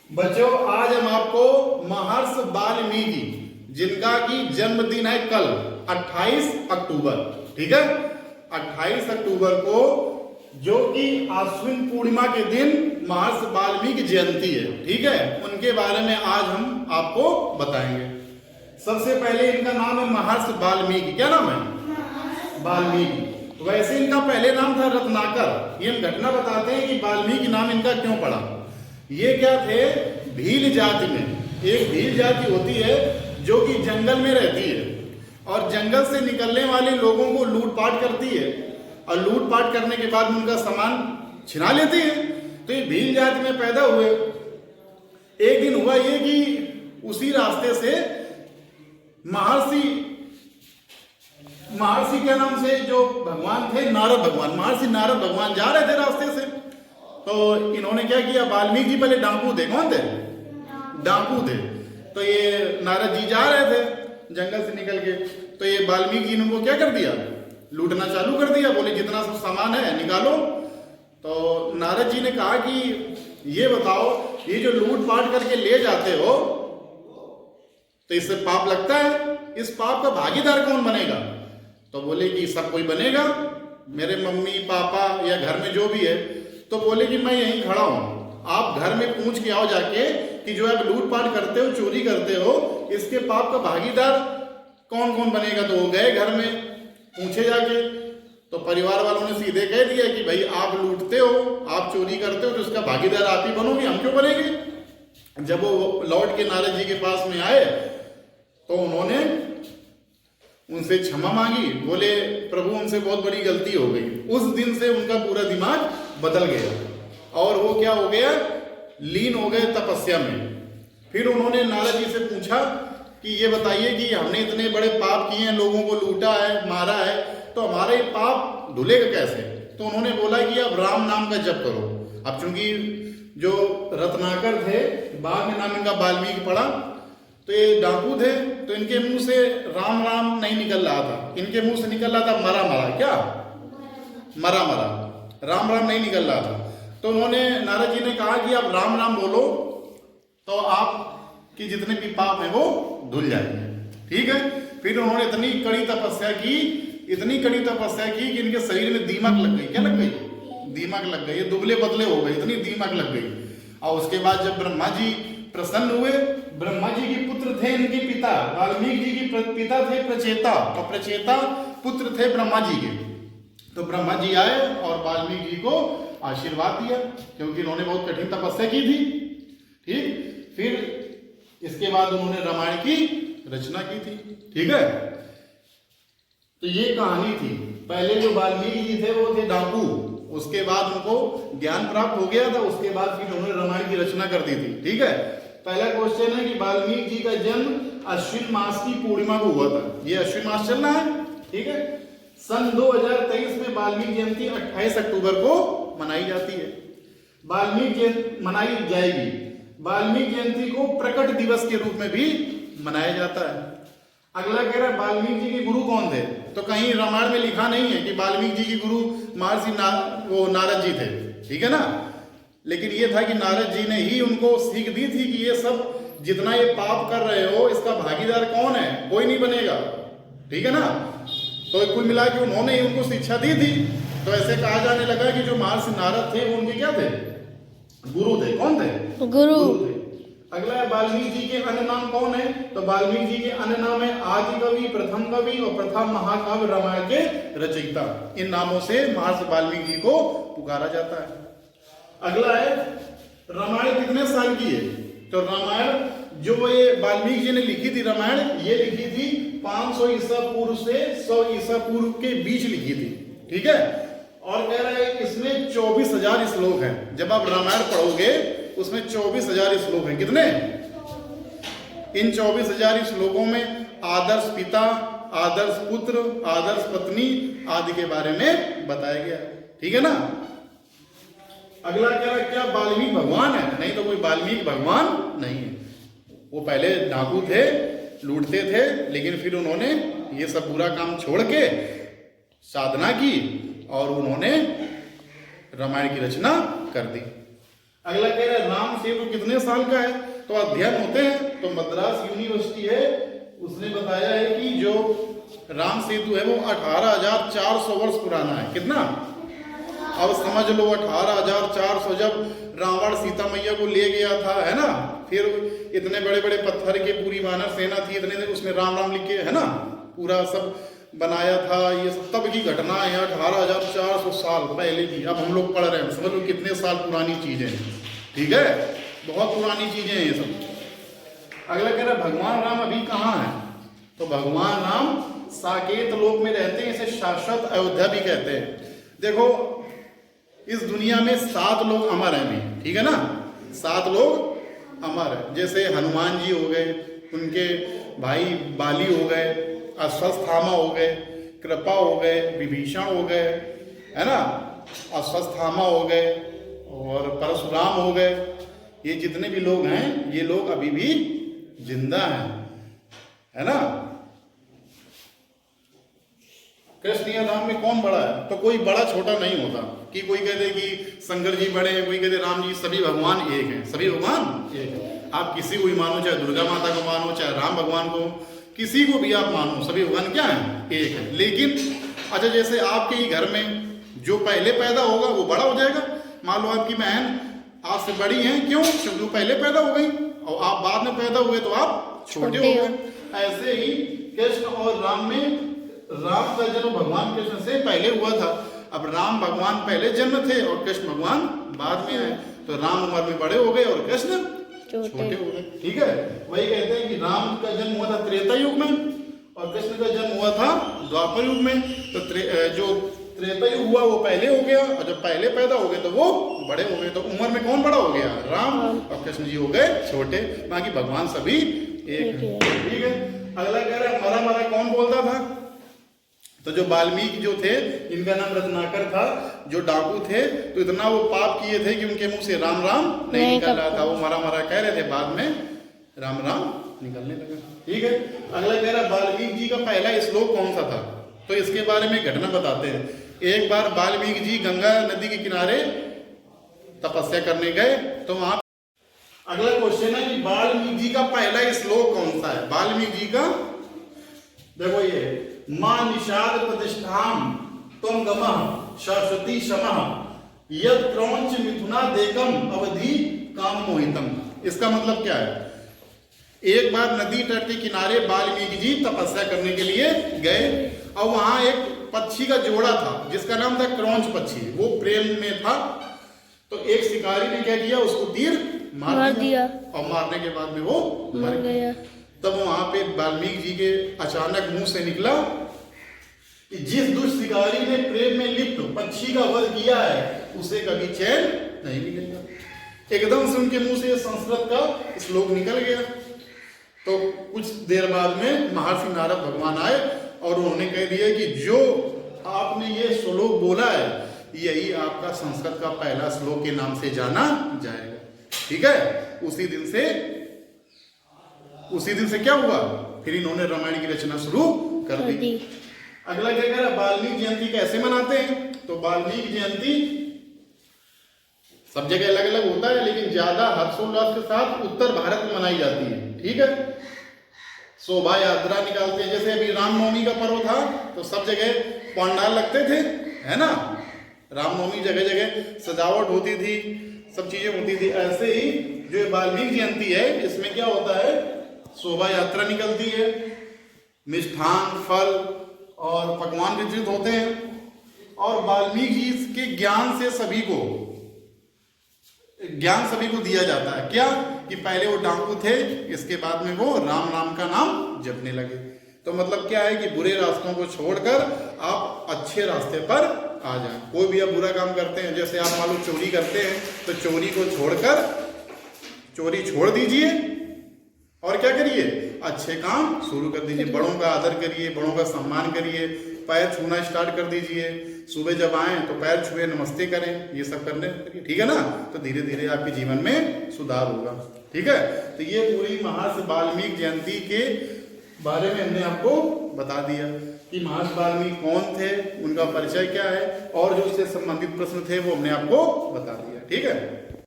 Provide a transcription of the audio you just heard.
बच्चों आज हम आपको महर्षि वाल्मीकि जिनका की जन्मदिन है कल 28 अक्टूबर, ठीक है, 28 अक्टूबर को, जो कि आश्विन पूर्णिमा के दिन महर्षि वाल्मीकि जयंती है, ठीक है, उनके बारे में आज हम आपको बताएंगे। सबसे पहले इनका नाम है महर्षि वाल्मीकि। क्या नाम है? वाल्मीकि। वैसे इनका पहले नाम था रत्नाकर। ये हम घटना बताते हैं कि वाल्मीकि नाम इनका क्यों पड़ा। ये क्या थे, भील जाति में एक भील जाति होती है जो कि जंगल में रहती है और जंगल से निकलने वाले लोगों को लूटपाट करती है और लूटपाट करने के बाद उनका सामान छिना लेती है। तो ये भील जाति में पैदा हुए। एक दिन हुआ ये कि उसी रास्ते से महर्षि के नाम से जो भगवान थे, नारद भगवान, महर्षि नारद भगवान जा रहे थे रास्ते से। तो इन्होंने क्या किया, वाल्मीकि जी पहले डाकू थे। कौन थे? डाकू थे। तो ये नारद जी जा रहे थे जंगल से निकल के, तो ये वाल्मीकि जी ने उनको क्या कर दिया, लूटना चालू कर दिया। बोले जितना सब सामान है निकालो। तो नारद जी ने कहा कि ये बताओ, ये जो लूटपाट करके ले जाते हो तो इससे पाप लगता है, इस पाप का भागीदार कौन बनेगा? तो बोले कि सब कोई बनेगा, मेरे मम्मी पापा या घर में जो भी है। तो बोले कि मैं यहीं खड़ा हूं, आप घर में पूछ के आओ जाके कि जो आप लूटपाट करते हो, चोरी करते हो, इसके पाप का भागीदार कौन कौन बनेगा। तो वो गए घर में, पूछे जाके। तो परिवार वालों ने सीधे कह दिया कि भाई आप लूटते हो, आप चोरी करते हो, तो इसका भागीदार आप ही बनोगे, हम क्यों बनेंगे। जब वो लौट के नारद जी के पास में आए तो उन्होंने उनसे क्षमा मांगी। बोले प्रभु उनसे बहुत बड़ी गलती हो गई। उस दिन से उनका पूरा दिमाग बदल गया और वो क्या हो गया, लीन हो गए तपस्या में। फिर उन्होंने नारद जी से पूछा कि ये बताइए कि हमने इतने बड़े पाप किए हैं, लोगों को लूटा है, मारा है, तो हमारा ये पाप धुलेगा कैसे। तो उन्होंने बोला कि आप राम नाम का जप करो। अब चूंकि जो रत्नाकर थे, बाद में नाम इनका वाल्मीकि पड़ा, तो ये डाकू थे, तो इनके मुंह से राम राम नहीं निकल रहा था, इनके मुंह से निकल रहा था मरा मरा। क्या? मरा मरा, राम राम नहीं निकल रहा था। तो उन्होंने, नारद जी ने कहा कि आप राम राम बोलो तो आपकी जितने भी पाप है वो धुल जाएंगे, ठीक है। फिर उन्होंने इतनी कड़ी तपस्या की, इतनी कड़ी तपस्या की कि इनके शरीर में दीमक लग गई। क्या लग गई? दीमक लग गई, दुबले पतले हो गए, इतनी दीमक लग गई। और उसके बाद जब ब्रह्मा जी प्रसन्न हुए, ब्रह्मा जी के पुत्र थे इनके पिता, वाल्मीकि जी के पिता थे प्रचेता, और प्रचेता पुत्र थे ब्रह्मा जी के। तो ब्रह्मा जी आए और वाल्मीकि जी को आशीर्वाद दिया, क्योंकि इन्होंने बहुत कठिन तपस्या की थी, ठीक। फिर इसके बाद उन्होंने रामायण की रचना की थी, ठीक है। तो ये कहानी थी। पहले जो वाल्मीकि जी थे वो थे डाकू, उसके बाद उनको ज्ञान प्राप्त हो गया था, उसके बाद फिर उन्होंने रामायण की रचना कर दी थी, ठीक है। पहला क्वेश्चन है कि वाल्मीकि जी का जन्म अश्विन मास की पूर्णिमा को हुआ था। ये अश्विन मास चल रहा है, ठीक है। सन 2023 में वाल्मीकि जयंती 28 अक्टूबर को मनाई जाती है, वाल्मीकि जयंती मनाई जाएगी। वाल्मीकि जयंती को प्रकट दिवस के रूप में भी मनाया जाता है। अगला कह रहा है वाल्मीकि जी के गुरु कौन थे। तो कहीं रामायण में लिखा नहीं है कि वाल्मीकि जी के गुरु महर्षि नारद जी थे, ठीक है ना। लेकिन ये था कि नारद जी ने ही उनको सीख दी थी कि ये सब जितना ये पाप कर रहे हो, इसका भागीदार कौन है, कोई नहीं बनेगा, ठीक है ना। तो कुल मिला के उन्होंने ही उनको शिक्षा दी थी। तो ऐसे कहा जाने लगा कि जो महर्षि नारद थे वो उनके क्या थे, गुरु थे। कौन थे? गुरु थे। अगला है वाल्मीकि जी के अन्य नाम कौन है। तो वाल्मीकि जी के अन्य नाम है आदि कवि, प्रथम कवि और प्रथम महाकाव्य रामायण के रचयिता। इन नामों से महर्षि वाल्मीकि जी को पुकारा जाता है। अगला है रामायण कितने साल की है। तो रामायण जो ये वाल्मीकि जी ने लिखी थी, रामायण ये लिखी थी 500 ईसा पूर्व से 100 ईसा पूर्व के बीच लिखी थी, ठीक है। और कह रहा है इसमें 24,000 श्लोक हैं। जब आप रामायण पढ़ोगे उसमें 24,000 श्लोक हैं। कितने? इन 24,000 श्लोकों में आदर्श पिता, आदर्श पुत्र, आदर्श पत्नी आदि के बारे में बताया गया, ठीक है ना। अगला कह रहा है क्या वाल्मीकि भगवान है? नहीं, तो कोई वाल्मीकि भगवान नहीं है। वो पहले डाकू थे, लूटते थे, लेकिन फिर उन्होंने ये सब बुरा काम छोड़ के साधना की और उन्होंने रामायण की रचना कर दी। अगला कह रहा है राम सेतु कितने साल का है, तो अध्ययन होते हैं। तो मद्रास यूनिवर्सिटी है, उसने बताया है कि जो राम सेतु है वो 18,400 वर्ष पुराना है। कितना? अब समझ लो 18,400, जब रावण सीता मैया को ले गया था, है ना, फिर इतने बड़े बड़े पत्थर के पूरी वानर सेना थी, इतने उसमें राम राम लिख के, है ना, पूरा सब बनाया था। ये सब तब की घटना है, 18,400 साल पहले की। अब हम लोग पढ़ रहे हैं, समझ लो कितने साल पुरानी चीजें, ठीक है, बहुत पुरानी चीजें हैं ये सब। अगला कह रहा है भगवान राम अभी कहाँ है, तो भगवान राम साकेत लोक में रहते हैं, इसे शाश्वत अयोध्या भी कहते हैं। देखो इस दुनिया में 7 लोग अमर हैं भी, ठीक है ना, 7 लोग अमर है। जैसे हनुमान जी हो गए, उनके भाई बाली हो गए, अश्वत्थामा हो गए, कृपा हो गए, विभीषण हो गए, है ना, अश्वत्थामा हो गए और परशुराम हो गए। ये जितने भी लोग हैं ये लोग अभी भी जिंदा हैं, है ना। कृष्ण या राम में कौन बड़ा है, तो कोई बड़ा छोटा नहीं होता कि कोई कहते कि शंकर जी बड़े हैं, कोई कहते राम जी। सभी भगवान एक हैं, सभी भगवान एक है। आप किसी को भी मानो, चाहे दुर्गा माता को मानो, चाहे राम भगवान को, किसी को भी आप मानो, सभी भगवान क्या है, एक है। लेकिन अच्छा, जैसे आपके ही घर में जो पहले पैदा होगा वो बड़ा हो जाएगा। मान लो आपकी बहन आपसे बड़ी है, क्यों? क्योंकि वो पहले पैदा हो गई और आप बाद में पैदा हुए तो आप छोटे हो गए। ऐसे ही कृष्ण और राम में, राम का जन्म भगवान कृष्ण से पहले हुआ था। अब राम भगवान पहले जन्म थे और कृष्ण भगवान बाद में आए, तो राम उम्र में बड़े हो गए और कृष्ण छोटे हो गए, ठीक है। वही कहते हैं कि राम का जन्म हुआ था त्रेता युग में और कृष्ण का जन्म हुआ था द्वापर युग में। तो जो त्रेता युग हुआ वो पहले हो गया और जब पहले पैदा हो गए तो वो बड़े हो गए। तो उम्र में कौन बड़ा हो गया, राम, और कृष्ण जी हो गए छोटे। बाकी भगवान सभी एक है, ठीक है। अगला कह रहा है मरा मरा कौन बोलता था, तो जो वाल्मीकि जो थे, इनका नाम रत्नाकर था, जो डाकू थे, तो इतना वो पाप किए थे कि उनके मुंह से राम राम नहीं निकल रहा था, वो मरा मरा कह रहे थे, बाद में राम राम निकलने लगा, ठीक है। अगला कह रहा वाल्मीकि जी का पहला श्लोक कौन सा था, तो इसके बारे में घटना बताते हैं। एक बार वाल्मीकि जी गंगा नदी के किनारे तपस्या करने गए, तो वहां अगला क्वेश्चन है कि वाल्मीकि जी का पहला श्लोक कौन सा है। वाल्मीकि जी का देखो, ये मां निषाद प्रतिष्ठाम त्वं गमः शाश्वती शमः यद क्रौंच मिथुना देकम अवधि काम मोहितम। इसका मतलब क्या है, एक बार नदी तट के किनारे वाल्मीकि जी तपस्या करने के लिए गए और वहां एक पक्षी का जोड़ा था जिसका नाम था क्रौंच पक्षी, वो प्रेम में था। तो एक शिकारी ने क्या किया, उसको तीर मार दिया और मारने के बाद में वो मर गया। तब वहां पे वाल्मीकि जी के अचानक मुंह से निकला कि जिस दुष्ट शिकारी ने प्रेम में लिप्त पक्षी का वध किया है उसे कभी चैन नहीं मिलेगा। एकदम से उनके मुंह से संस्कृत का श्लोक निकल गया। तो कुछ देर बाद में महर्षि नारद भगवान आए और उन्होंने कह दिया कि जो आपने ये श्लोक बोला है यही आपका संस्कृत का पहला श्लोक के नाम से जाना जाएगा, ठीक है। उसी दिन से क्या हुआ, फिर इन्होंने रामायण की रचना शुरू कर दी। अगला क्या कह रहा, वाल्मीकि जयंती कैसे मनाते हैं, तो वाल्मीकि जयंती सब जगह अलग अलग होता है, लेकिन ज्यादा हर्षोल्लास के साथ उत्तर भारत में मनाई जाती है, ठीक है। शोभा यात्रा निकालते हैं, जैसे अभी रामनवमी का पर्व था तो सब जगह पंडाल लगते थे, है ना, रामनवमी जगह जगह सजावट होती थी, सब चीजें होती थी। ऐसे ही जो वाल्मीकि जयंती है इसमें क्या होता है, शोभा यात्रा निकलती है, मिष्ठान फल और पकवान वितरित होते हैं और वाल्मीकि जी के ज्ञान से सभी को दिया जाता है। क्या कि पहले वो डाकू थे, इसके बाद में वो राम नाम का नाम जपने लगे। तो मतलब क्या है कि बुरे रास्तों को छोड़कर आप अच्छे रास्ते पर आ जाएं। कोई भी आप बुरा काम करते हैं, जैसे आप मान लो चोरी करते हैं, तो चोरी को छोड़कर चोरी छोड़ दीजिए और क्या करिए, अच्छे काम शुरू कर दीजिए। बड़ों का आदर करिए, बड़ों का सम्मान करिए, पैर छूना स्टार्ट कर दीजिए। सुबह जब आए तो पैर छुए, नमस्ते करें, ये सब करने करिए, ठीक है ना। तो धीरे धीरे आपके जीवन में सुधार होगा, ठीक है। तो ये पूरी महर्षि वाल्मीकि जयंती के बारे में हमने आपको बता दिया कि महर्षि वाल्मीकि कौन थे, उनका परिचय क्या है और जो उससे संबंधित प्रश्न थे वो हमने आपको बता दिया, ठीक है।